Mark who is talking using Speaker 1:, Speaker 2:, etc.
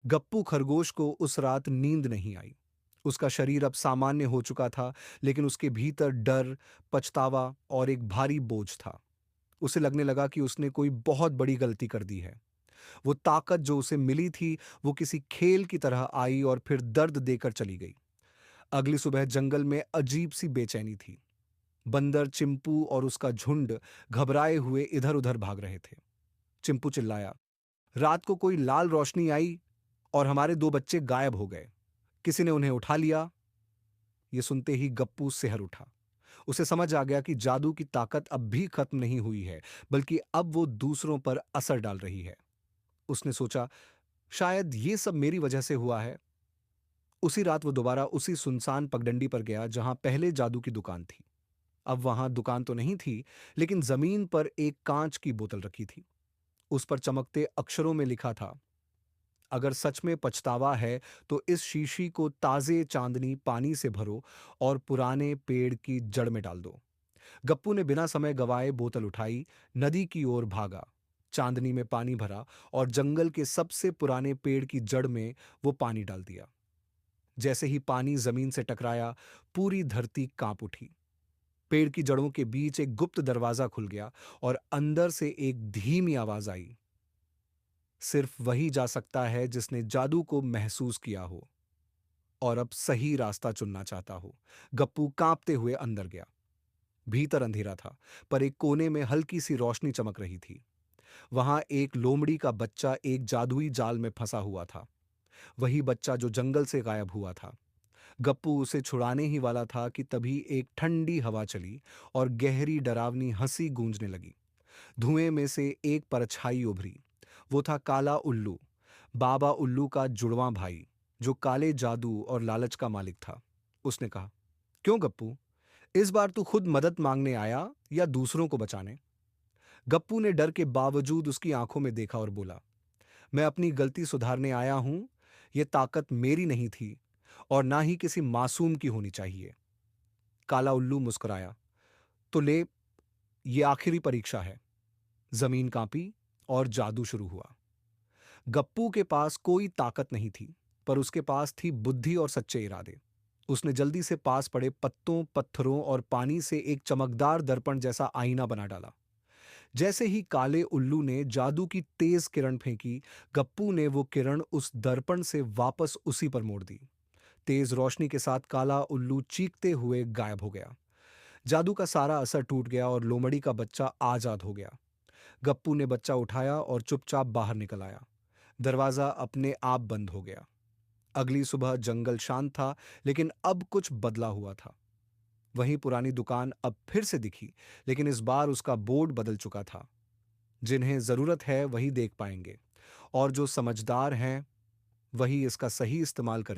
Speaker 1: गप्पू खरगोश को उस रात नींद नहीं आई। उसका शरीर अब सामान्य हो चुका था, लेकिन उसके भीतर डर, पछतावा और एक भारी बोझ था। उसे लगने लगा कि उसने कोई बहुत बड़ी गलती कर दी है। वो ताकत जो उसे मिली थी, वो किसी खेल की तरह आई और फिर दर्द देकर चली गई। अगली सुबह जंगल में अजीब सी बेचैनी थी। बंदर चिंपू और उसका झुंड घबराए हुए इधर उधर भाग रहे थे। चिंपू चिल्लाया, रात को कोई लाल रोशनी आई और हमारे दो बच्चे गायब हो गए। किसी ने उन्हें उठा लिया। ये सुनते ही गप्पू सिहर उठा। उसे समझ आ गया कि जादू की ताकत अब भी खत्म नहीं हुई है, बल्कि अब वो दूसरों पर असर डाल रही है। उसने सोचा, शायद ये सब मेरी वजह से हुआ है। उसी रात वो दोबारा उसी सुनसान पगडंडी पर गया जहां पहले जादू की दुकान थी। अब वहां दुकान तो नहीं थी, लेकिन जमीन पर एक कांच की बोतल रखी थी। उस पर चमकते अक्षरों में लिखा था, अगर सच में पछतावा है तो इस शीशी को ताजे चांदनी पानी से भरो और पुराने पेड़ की जड़ में डाल दो। गप्पू ने बिना समय गवाए बोतल उठाई, नदी की ओर भागा, चांदनी में पानी भरा और जंगल के सबसे पुराने पेड़ की जड़ में वो पानी डाल दिया। जैसे ही पानी जमीन से टकराया, पूरी धरती कांप उठी। पेड़ की जड़ों के बीच एक गुप्त दरवाजा खुल गया और अंदर से एक धीमी आवाज आई, सिर्फ वही जा सकता है जिसने जादू को महसूस किया हो और अब सही रास्ता चुनना चाहता हो। गप्पू कांपते हुए अंदर गया। भीतर अंधेरा था, पर एक कोने में हल्की सी रोशनी चमक रही थी। वहां एक लोमड़ी का बच्चा एक जादुई जाल में फंसा हुआ था। वही बच्चा जो जंगल से गायब हुआ था। गप्पू उसे छुड़ाने ही वाला था कि तभी एक ठंडी हवा चली और गहरी डरावनी हंसी गूंजने लगी। धुएं में से एक परछाई उभरी। वो था काला उल्लू, बाबा उल्लू का जुड़वां भाई, जो काले जादू और लालच का मालिक था। उसने कहा, क्यों गप्पू, इस बार तू खुद मदद मांगने आया या दूसरों को बचाने? गप्पू ने डर के बावजूद उसकी आंखों में देखा और बोला, मैं अपनी गलती सुधारने आया हूं। यह ताकत मेरी नहीं थी और ना ही किसी मासूम की होनी चाहिए। काला उल्लू मुस्कुराया, तो ले, ये आखिरी परीक्षा है। जमीन कांपी और जादू शुरू हुआ। गप्पू के पास कोई ताकत नहीं थी, पर उसके पास थी बुद्धि और सच्चे इरादे। उसने जल्दी से पास पड़े पत्तों, पत्थरों और पानी से एक चमकदार दर्पण जैसा आईना बना डाला। जैसे ही काले उल्लू ने जादू की तेज किरण फेंकी, गप्पू ने वो किरण उस दर्पण से वापस उसी पर मोड़ दी। तेज रोशनी के साथ काला उल्लू चीखते हुए गायब हो गया। जादू का सारा असर टूट गया और लोमड़ी का बच्चा आजाद हो गया। गप्पू ने बच्चा उठाया और चुपचाप बाहर निकल आया। दरवाजा अपने आप बंद हो गया। अगली सुबह जंगल शांत था, लेकिन अब कुछ बदला हुआ था। वहीं पुरानी दुकान अब फिर से दिखी, लेकिन इस बार उसका बोर्ड बदल चुका था, जिन्हें जरूरत है वही देख पाएंगे और जो समझदार हैं वही इसका सही इस्तेमाल करेंगे।